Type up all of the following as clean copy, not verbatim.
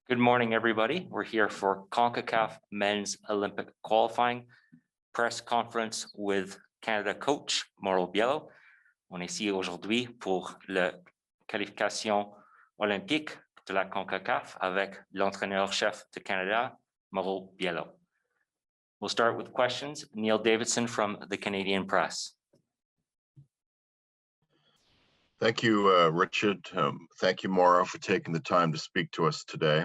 Good morning, everybody. We're here for CONCACAF Men's Olympic Qualifying Press Conference with Canada coach Mauro Biello. On est ici aujourd'hui pour la qualification olympique de la CONCACAF avec l'entraîneur-chef de Canada, Mauro Biello. We'll start with questions. Neil Davidson from the Canadian Press. Thank you, Richard. Thank you, Mauro, for taking the time to speak to us today.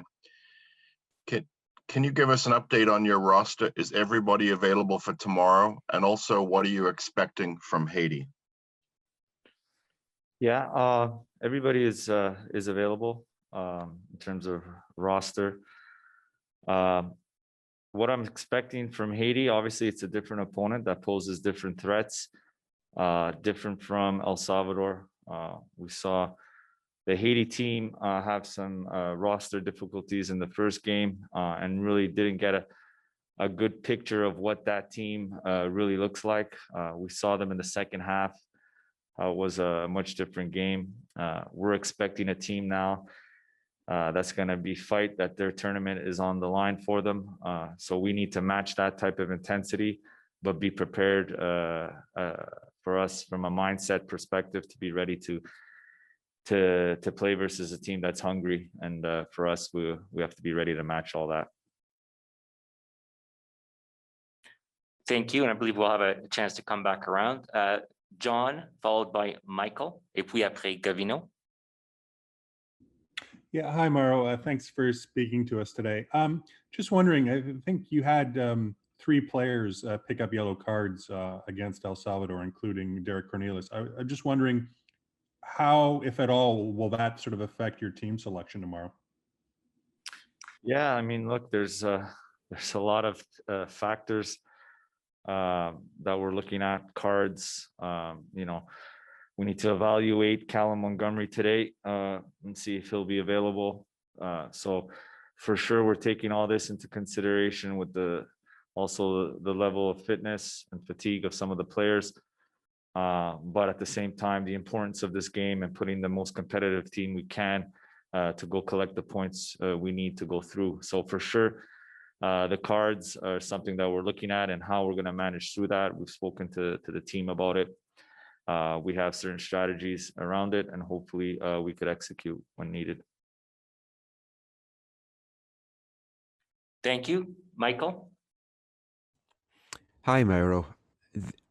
Can you give us an update on your roster? Is everybody available for tomorrow? And also, what are you expecting from Haiti? Yeah, everybody is available in terms of roster. What I'm expecting from Haiti, obviously, it's a different opponent that poses different threats, different from El Salvador. We saw the Haiti team have some roster difficulties in the first game and really didn't get a good picture of what that team really looks like. We saw them in the second half. It was a much different game. We're expecting a team now that's going to be fight that their tournament is on the line for them. So we need to match that type of intensity, but be prepared for us from a mindset perspective to be ready to play versus a team that's hungry, and for us we have to be ready to match all that. Thank you, and I believe we'll have a chance to come back around. John, followed by Michael, et puis après Gavino. Yeah, hi Mauro. Thanks for speaking to us today. Just wondering, I think you had 3 players pick up yellow cards against El Salvador, including Derek Cornelius. I'm just wondering, how, if at all, will that sort of affect your team selection tomorrow? Yeah, I mean, look, there's a lot of factors that we're looking at. Cards, you know, we need to evaluate Callum Montgomery today and see if he'll be available. So for sure, we're taking all this into consideration with also the level of fitness and fatigue of some of the players. But at the same time, the importance of this game and putting the most competitive team we can to go collect the points we need to go through. So for sure, the cards are something that we're looking at and how we're going to manage through that. We've spoken to the team about it. We have certain strategies around it, and hopefully we could execute when needed. Thank you. Michael? Hi, Mauro.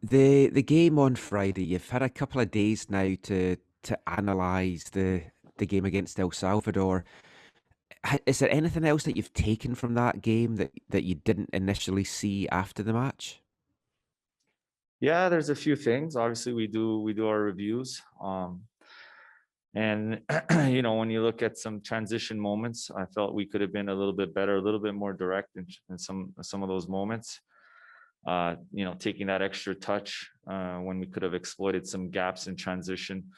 The game on Friday, you've had a couple of days now to analyse the game against El Salvador. Is there anything else that you've taken from that game that you didn't initially see after the match? Yeah, there's a few things. Obviously, we do our reviews. And you know, when you look at some transition moments, I felt we could have been a little bit better, a little bit more direct in some of those moments. You know, taking that extra touch when we could have exploited some gaps in transition.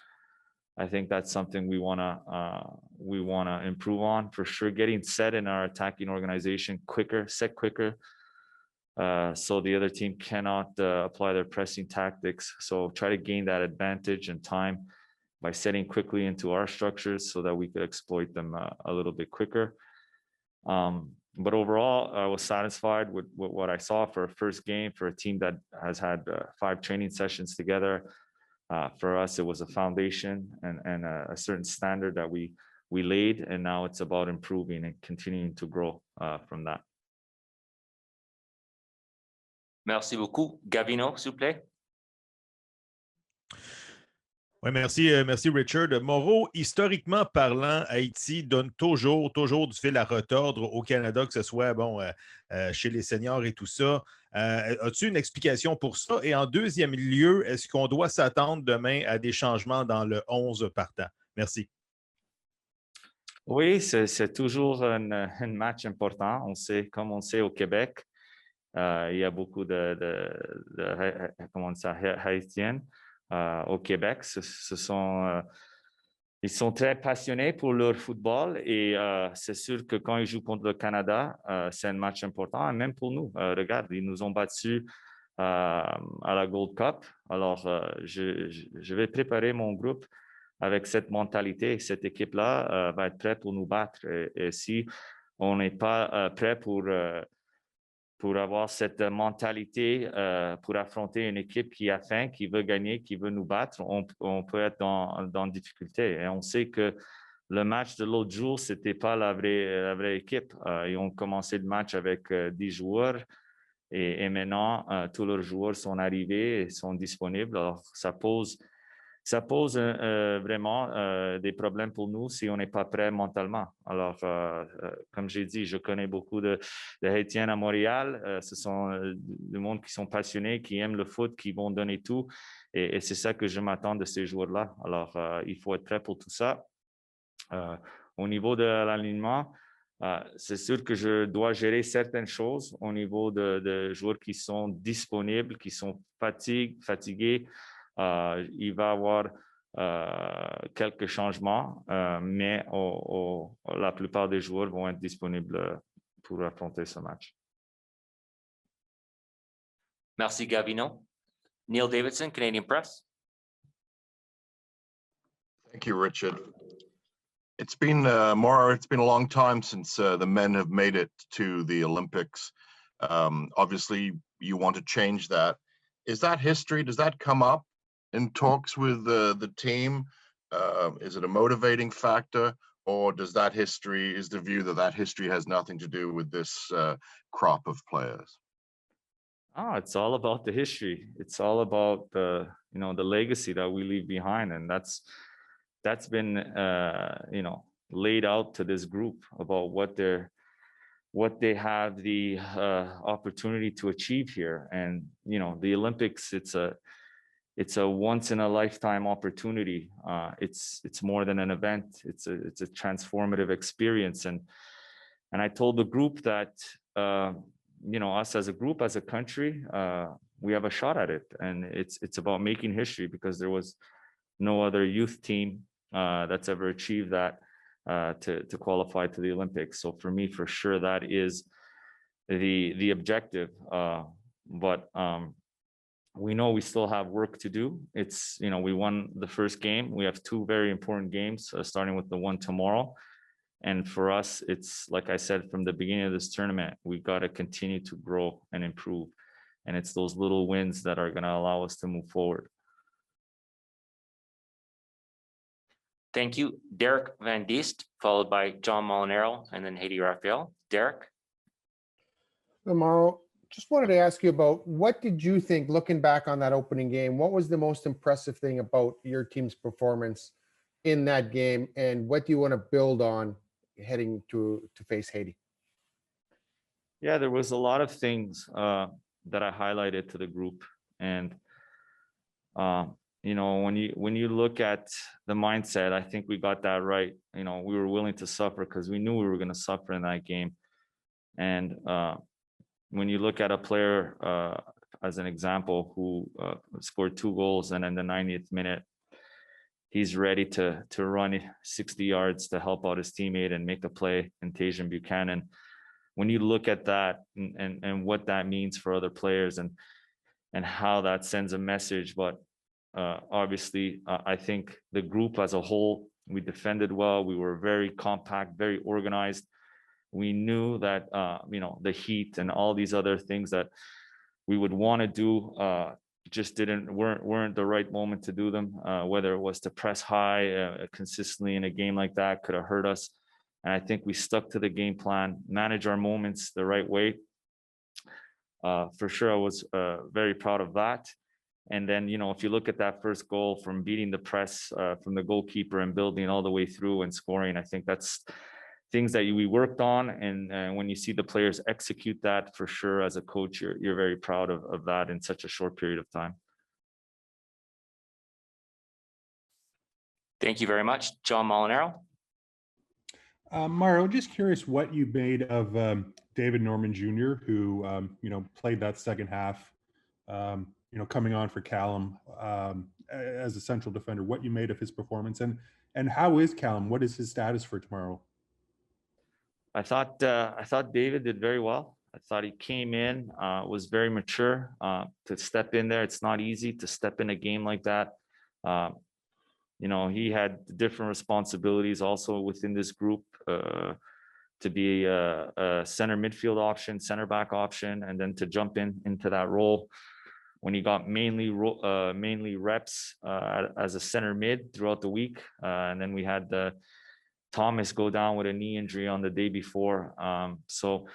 I think that's something we wanna improve on for sure. Getting set in our attacking organization quicker, set quicker, so the other team cannot apply their pressing tactics. So try to gain that advantage and time by setting quickly into our structures so that we could exploit them a little bit quicker. But overall, I was satisfied with what I saw for a first game for a team that has had 5 training sessions together. For us, it was a foundation and a certain standard that we laid, and now it's about improving and continuing to grow from that. Merci beaucoup. Gavino, s'il vous plaît. Oui, merci Richard. Mauro, historiquement parlant, Haïti donne toujours du fil à retordre au Canada, que ce soit chez les seniors et tout ça. As-tu une explication pour ça? Et en deuxième lieu, est-ce qu'on doit s'attendre demain à des changements dans le 11 partant? Merci. Oui, c'est toujours un match important. On sait, comme on sait au Québec, il y a beaucoup de Haïtiennes. Au Québec, ils sont très passionnés pour leur football et c'est sûr que quand ils jouent contre le Canada, c'est un match important, et même pour nous. Regarde, ils nous ont battus à la Gold Cup. Alors, je vais préparer mon groupe avec cette mentalité. Cette équipe-là va être prête pour nous battre. Et si on n'est pas prêt pour avoir cette mentalité pour affronter une équipe qui a faim, qui veut gagner, qui veut nous battre. On peut être dans difficulté. Et on sait que le match de l'autre jour, c'était pas la vraie équipe. Ils ont commencé le match avec 10 joueurs et maintenant, tous leurs joueurs sont arrivés et sont disponibles. Alors, ça pose vraiment des problèmes pour nous si on n'est pas prêt mentalement. Alors, comme j'ai dit, je connais beaucoup de Haïtiens à Montréal. Ce sont du monde qui sont passionnés, qui aiment le foot, qui vont donner tout. Et c'est ça que je m'attends de ces joueurs-là. Alors, il faut être prêt pour tout ça. Au niveau de l'alignement, c'est sûr que je dois gérer certaines choses au niveau de joueurs qui sont disponibles, qui sont fatigués. Il va y avoir quelques changements, mais la plupart des joueurs vont être disponibles pour affronter ce match. Merci, Gabino. Neil Davidson, Canadian Press. Thank you, Richard. It's been, Mauro, it's been a long time since the men have made it to the Olympics. Obviously, you want to change that. Is that history? Does that come up in talks with the team? Is it a motivating factor, or is the view that history has nothing to do with this crop of players? It's all about the history. It's all about the legacy that we leave behind, and that's been laid out to this group about what they have the opportunity to achieve here. And the Olympics, it's a once in a lifetime opportunity. It's more than an event. It's a transformative experience. And I told the group that us as a group, as a country, we have a shot at it, and it's about making history, because there was no other youth team that's ever achieved that to qualify to the Olympics. So for me, for sure, that is the objective. But we know we still have work to do. It's, we won the first game. We have two very important games, starting with the one tomorrow. And for us, it's like I said from the beginning of this tournament, we've got to continue to grow and improve. And it's those little wins that are going to allow us to move forward. Thank you. Derek Van Diest, followed by John Molinaro, and then Haiti Raphael. Derek? Mauro, just wanted to ask you about, what did you think, looking back on that opening game, what was the most impressive thing about your team's performance in that game, and what do you want to build on heading to face Haiti? Yeah, there was a lot of things that I highlighted to the group. And when you look at the mindset, I think we got that right. We were willing to suffer because we knew we were going to suffer in that game. And when you look at a player as an example who scored 2 goals, and in the 90th minute, he's ready to run 60 yards to help out his teammate and make a play, in Tajon Buchanan. When you look at that and what that means for other players and how that sends a message, but obviously, I think the group as a whole, we defended well. We were very compact, very organized. We knew that, the heat and all these other things that we would want to do just weren't the right moment to do them. Whether it was to press high consistently in a game like that could have hurt us. And I think we stuck to the game plan, manage our moments the right way. For sure, I was very proud of that. And then, if you look at that first goal, from beating the press from the goalkeeper and building all the way through and scoring, I think that's things that we worked on. And when you see the players execute that, for sure, as a coach, you're very proud of that in such a short period of time. Thank you very much. John Molinaro. Mauro, just curious what you made of David Norman Jr., who, played that second half, coming on for Callum as a central defender, what you made of his performance, and how is Callum? What is his status for tomorrow? I thought David did very well. I thought he came in, was very mature to step in there. It's not easy to step in a game like that. He had different responsibilities also within this group to be a center midfield option, center back option, and then to jump into that role when he got mainly reps as a center mid throughout the week. And then we had Thomas go down with a knee injury on the day before. So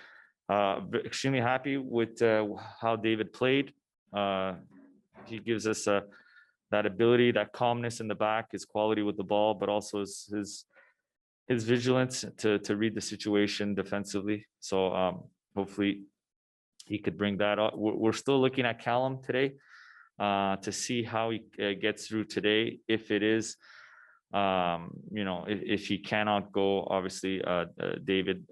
extremely happy with how David played. He gives us that ability, that calmness in the back, his quality with the ball, but also his vigilance to read the situation defensively. So hopefully he could bring that up. We're still looking at Callum today to see how he gets through today. If it is, if he cannot go, obviously, David,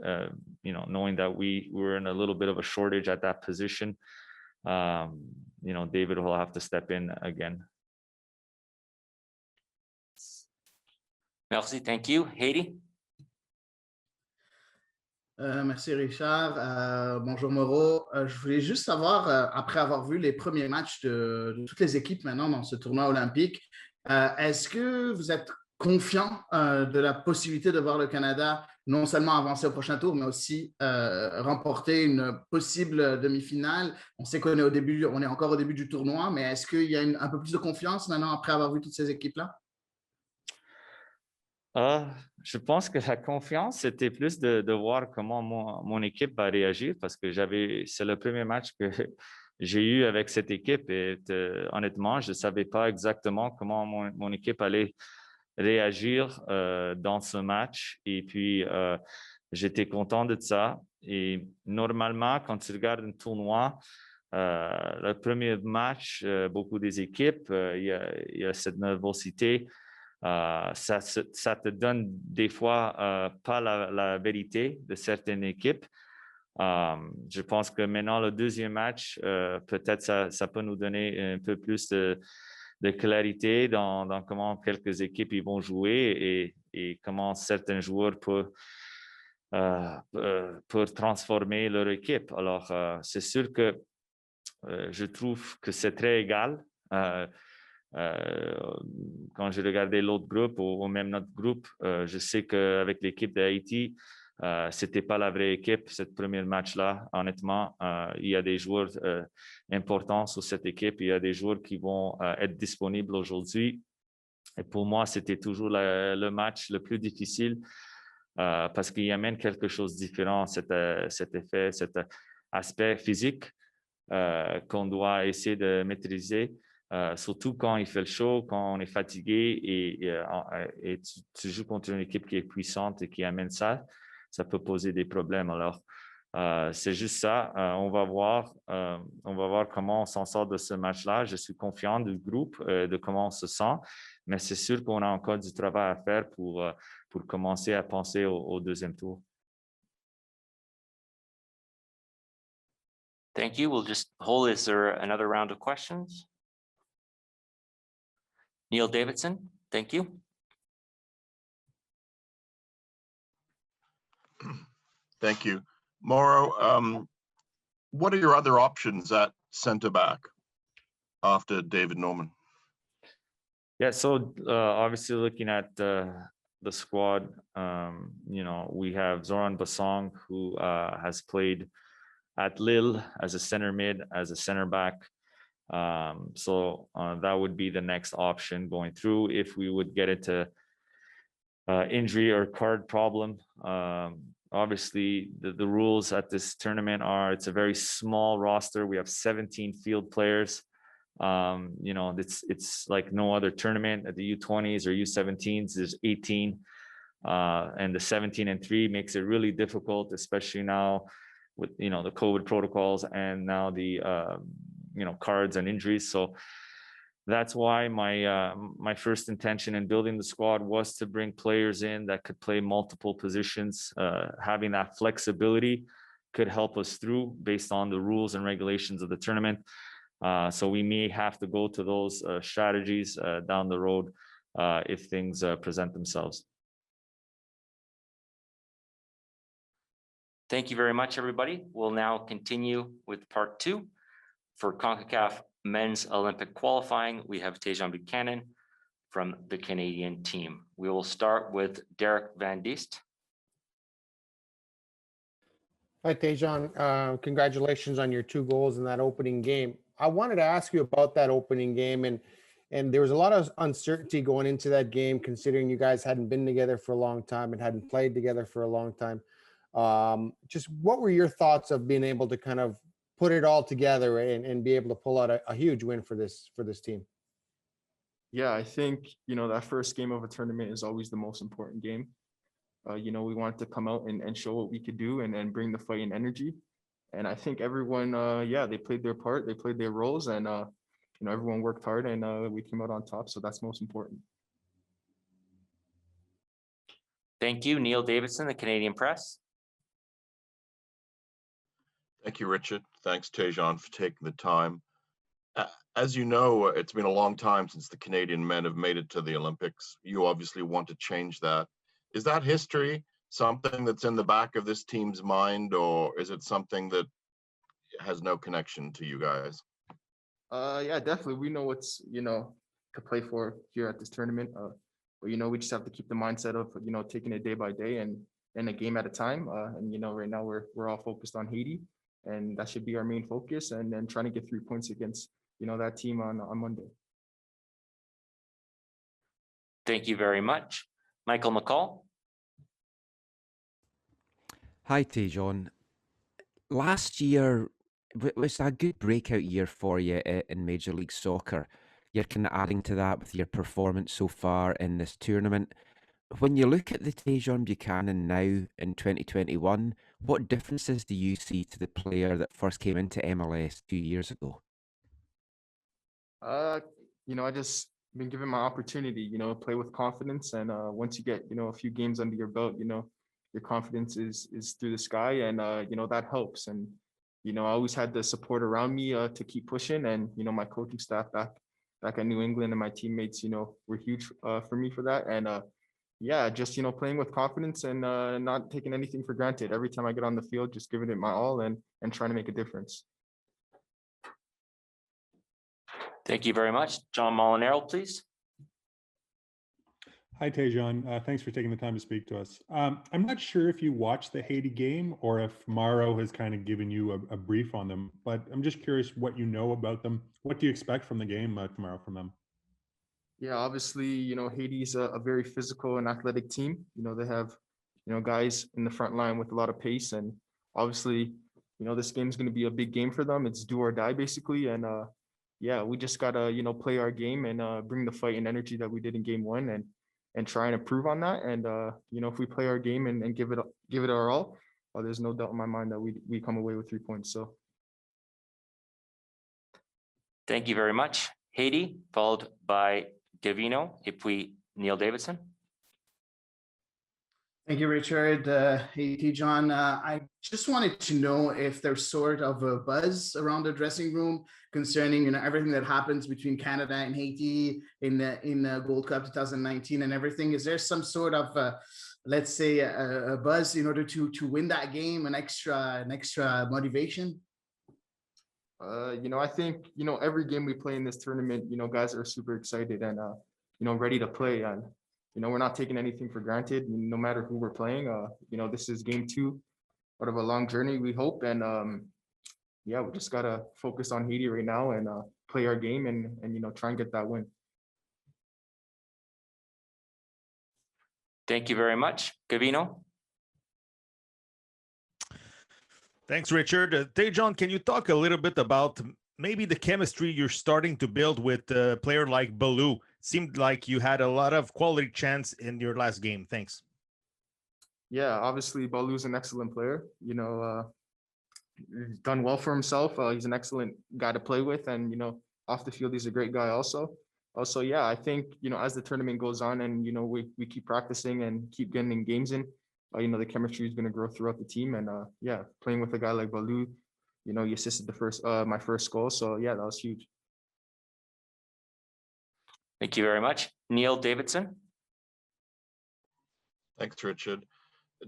knowing that we were in a little bit of a shortage at that position, David will have to step in again. Merci, thank you. Haiti? Merci Richard. Bonjour Mauro. Je voulais juste savoir, après avoir vu les premiers matchs de toutes les équipes maintenant dans ce tournoi olympique, est-ce que vous êtes confiant de la possibilité de voir le Canada non seulement avancer au prochain tour, mais aussi remporter une possible demi-finale? On sait qu'on est encore au début du tournoi, mais est-ce qu'il y a un peu plus de confiance maintenant après avoir vu toutes ces équipes-là? Je pense que la confiance, c'était plus de voir comment mon équipe va réagir, parce que c'est le premier match que j'ai eu avec cette équipe et honnêtement, je ne savais pas exactement comment mon équipe allait réagir dans ce match. Et puis, j'étais content de ça. Et normalement, quand tu regardes un tournoi, le premier match, beaucoup des équipes, il y a cette nervosité. Ça te donne des fois pas la vérité de certaines équipes. Je pense que maintenant, le deuxième match, peut-être ça peut nous donner un peu plus de clarité dans comment quelques équipes ils vont jouer et comment certains joueurs peuvent transformer leur équipe. Alors, c'est sûr que je trouve que c'est très égal. Quand j'ai regardé l'autre groupe ou même notre groupe, je sais qu'avec l'équipe d'Haïti, c'était pas la vraie équipe, cette premier match-là. Honnêtement, il y a des joueurs importants sur cette équipe. Il y a des joueurs qui vont être disponibles aujourd'hui. Et pour moi, c'était toujours le match le plus difficile parce qu'il y amène quelque chose de différent, cet effet, cet aspect physique qu'on doit essayer de maîtriser. Surtout quand il fait le chaud, quand on est fatigué et tu joues contre une équipe qui est puissante et qui amène ça peut poser des problèmes. Alors, c'est juste ça. On va voir comment on s'en sort de ce match-là. Je suis confiant du groupe, de comment on se sent, mais c'est sûr qu'on a encore du travail à faire pour commencer à penser au deuxième tour. Thank you. We'll just hold. Is there another round of questions? Neil Davidson, thank you. Thank you. Mauro, what are your other options at center back after David Norman? Yeah, so obviously looking at the squad, we have Zoran Basong, who has played at Lille as a center mid, as a center back. So that would be the next option going through if we would get into injury or card problem. Obviously, the rules at this tournament it's a very small roster. We have 17 field players. It's like no other tournament. At the U20s or U17s, there's 18. And the 17-3 makes it really difficult, especially now with, the COVID protocols and now the, cards and injuries. So that's why my first intention in building the squad was to bring players in that could play multiple positions. Having that flexibility could help us through based on the rules and regulations of the tournament. So we may have to go to those strategies down the road if things present themselves. Thank you very much, everybody. We'll now continue with part 2 for CONCACAF Men's Olympic Qualifying. We have Tajon Buchanan from the Canadian team. We will start with Derek Van Diest. Hi, Tajon. Congratulations on your 2 goals in that opening game. I wanted to ask you about that opening game, and there was a lot of uncertainty going into that game, considering you guys hadn't been together for a long time and hadn't played together for a long time. Just what were your thoughts of being able to kind of put it all together and be able to pull out a huge win for this team? Yeah, I think, that first game of a tournament is always the most important game. We wanted to come out and show what we could do and bring the fight and energy. And I think everyone, they played their part, they played their roles, and, everyone worked hard, and we came out on top. So that's most important. Thank you, Neil Davidson, the Canadian Press. Thank you, Richard. Thanks, Tajon, for taking the time. As you know, it's been a long time since the Canadian men have made it to the Olympics. You obviously want to change that. Is that history something that's in the back of this team's mind, or is it something that has no connection to you guys? Yeah, definitely. We know what's, to play for here at this tournament. But, we just have to keep the mindset of, taking it day by day and a game at a time. Right now we're all focused on Haiti, and that should be our main focus, and then trying to get 3 points against, that team on Monday. Thank you very much. Michael McCall. Hi, Tajon. Last year was a good breakout year for you in Major League Soccer. You're kind of adding to that with your performance so far in this tournament. When you look at the Tajon Buchanan now in 2021, what differences do you see to the player that first came into MLS 2 years ago? I just been given my opportunity, play with confidence. And once you get, a few games under your belt, your confidence is through the sky, and that helps. And I always had the support around me to keep pushing, and my coaching staff back at New England and my teammates, were huge for me for that. And just playing with confidence and not taking anything for granted. Every time I get on the field, just giving it my all and trying to make a difference. Thank you very much. John Molinaro, please. Hi, Tajon. Thanks for taking the time to speak to us. I'm not sure if you watched the Haiti game or if Mauro has kind of given you a brief on them, but I'm just curious what you know about them. What do you expect from the game tomorrow from them? Yeah, obviously, Haiti's a very physical and athletic team. They have, guys in the front line with a lot of pace, and obviously, this game's going to be a big game for them. It's do or die basically. And we just gotta, play our game and bring the fight and energy that we did in game 1 and try and improve on that. And if we play our game and give it our all, there's no doubt in my mind that we come away with 3 points. So Thank you very much. Haiti, followed by Gavino, et puis Neil Davidson. Thank you, Richard. Hey, Tajon. I just wanted to know if there's sort of a buzz around the dressing room concerning, everything that happens between Canada and Haiti in Gold Cup 2019 and everything. Is there some sort of, let's say, a buzz in order to win that game, an extra motivation? I think, every game we play in this tournament, guys are super excited and, ready to play. And we're not taking anything for granted, no matter who we're playing. This is game 2 out of a long journey, we hope. And we just gotta focus on Haiti right now and play our game and try and get that win. Thank you very much. Gavino. Thanks, Richard. Tajon, can you talk a little bit about maybe the chemistry you're starting to build with a player like Balou? Seemed like you had a lot of quality chance in your last game. Thanks. Yeah, obviously Balou's an excellent player. He's done well for himself. He's an excellent guy to play with, and off the field he's a great guy also. I think as the tournament goes on and we keep practicing and keep getting in games in, the chemistry is going to grow throughout the team. And playing with a guy like Balou, he assisted my first goal. So that was huge. Thank you very much. Neil Davidson. Thanks, Richard.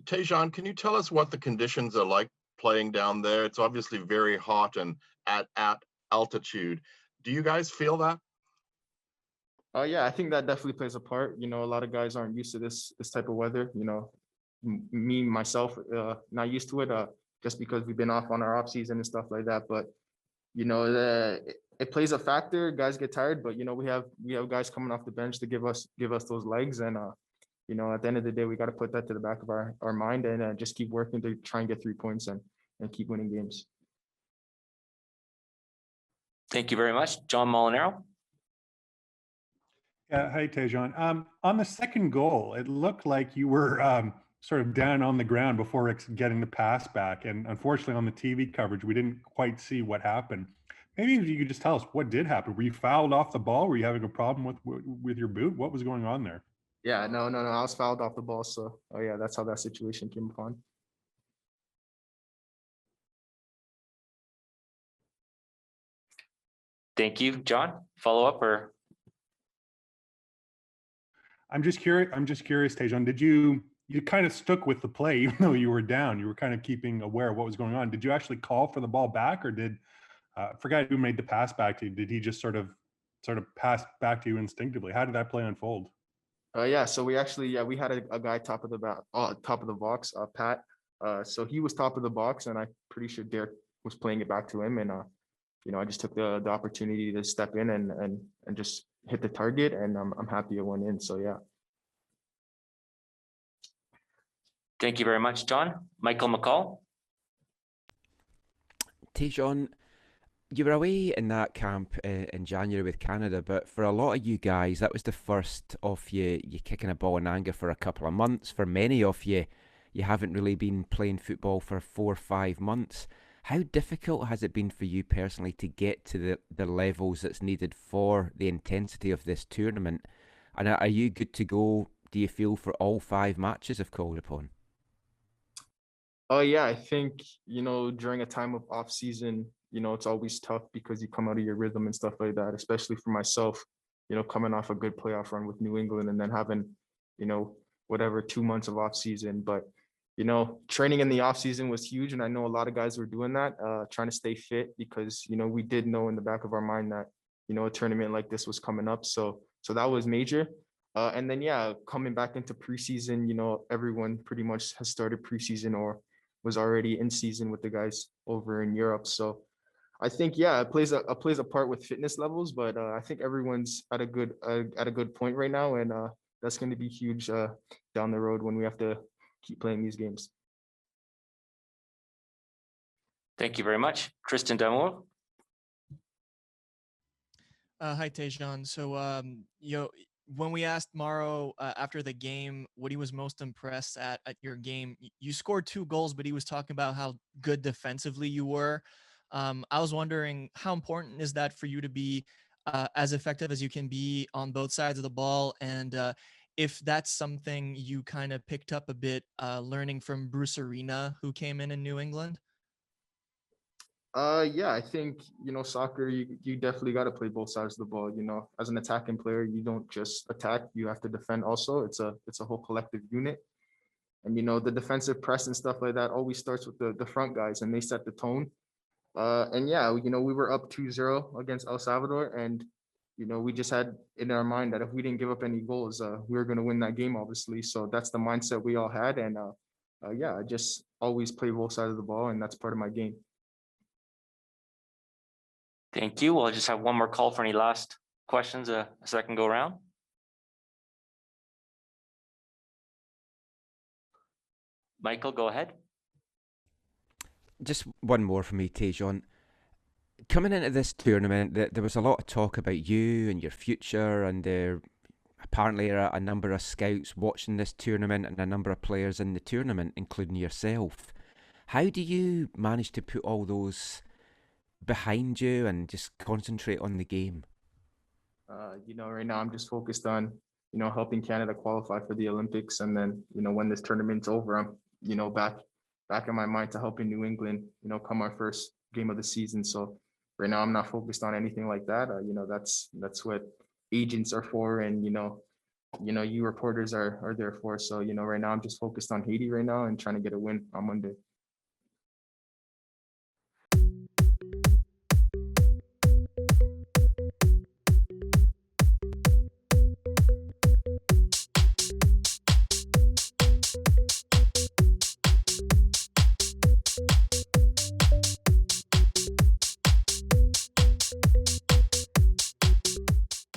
Tajon, can you tell us what the conditions are like playing down there? It's obviously very hot and at altitude. Do you guys feel that? I think that definitely plays a part. A lot of guys aren't used to this type of weather. Me, myself, not used to it. just because we've been off on our off season and stuff like that. But, you know, it plays a factor. Guys get tired, but, you know, we have guys coming off the bench to give us those legs. And, you know, at the end of the day, we got to put that to the back of our mind and just keep working to try and get 3 points and keep winning games. Thank you very much. John Molinaro. Yeah, hi, Tajon. On the second goal, it looked like you were sort of down on the ground before getting the pass back. And unfortunately, on the TV coverage, we didn't quite see what happened. Maybe if you could just tell us what did happen. Were you fouled off the ball? Were you having a problem with your boot? What was going on there? Yeah, no. I was fouled off the ball. So, yeah, that's how that situation came upon. Thank you, John. Follow up or? I'm just curious, Tajon, did you kind of stuck with the play, even though you were down, you were kind of keeping aware of what was going on. Did you actually call for the ball back, or did, forget who made the pass back to you. Did he just sort of pass back to you instinctively? How did that play unfold? Yeah, so we had a guy top of the box, Pat. So he was top of the box, and I'm pretty sure Derek was playing it back to him. And you know, I just took the opportunity to step in and just hit the target, and I'm happy it went in. So yeah. Thank you very much, John. Michael McCall. Tajon, you were away in that camp in January with Canada, but for a lot of you guys, that was the first of you kicking a ball in anger for a couple of months. For many of you, you haven't really been playing football for 4 or 5 months. How difficult has it been for you personally to get to the levels that's needed for the intensity of this tournament? And are you good to go, do you feel, for all 5 matches if called upon? Oh yeah, I think, you know, during a time of off season, you know, it's always tough because you come out of your rhythm and stuff like that, especially for myself, you know, coming off a good playoff run with New England and then having, you know, whatever 2 months of off season. But, you know, training in the off season was huge. And I know a lot of guys were doing that, trying to stay fit because, you know, we did know in the back of our mind that, you know, a tournament like this was coming up. So that was major. And then, yeah, coming back into preseason, you know, everyone pretty much has started preseason or was already in season with the guys over in Europe. So I think, yeah, it plays a part with fitness levels, but I think everyone's at a good point right now. And that's going to be huge down the road when we have to keep playing these games. Thank you very much. Tristan Damour. Hi, Tajon. So, when we asked Mauro after the game what he was most impressed at your game, you scored 2 goals, but he was talking about how good defensively you were. I was wondering, how important is that for you to be as effective as you can be on both sides of the ball? And if that's something you kind of picked up a bit learning from Bruce Arena, who came in New England? Yeah, I think, you know, soccer, you definitely got to play both sides of the ball. You know, as an attacking player, you don't just attack, you have to defend also. It's a whole collective unit. And, you know, the defensive press and stuff like that always starts with the front guys, and they set the tone. And yeah, you know, we were up 2-0 against El Salvador, and, you know, we just had in our mind that if we didn't give up any goals, we were going to win that game, obviously. So that's the mindset we all had. And yeah, I just always play both sides of the ball, and that's part of my game. Thank you. We'll just have one more call for any last questions, a second go round. Michael, go ahead. Just one more for me, Tajon. Coming into this tournament, there was a lot of talk about you and your future, and apparently a number of scouts watching this tournament and a number of players in the tournament, including yourself. How do you manage to put all those behind you and just concentrate on the game? You know, right now I'm just focused on, you know, helping Canada qualify for the Olympics. And then, you know, when this tournament's over, I'm, you know, back in my mind to helping New England, you know, come our first game of the season. So right now I'm not focused on anything like that. You know, that's what agents are for. And, you know, you reporters are there for. So, you know, right now I'm just focused on Haiti right now and trying to get a win on Monday.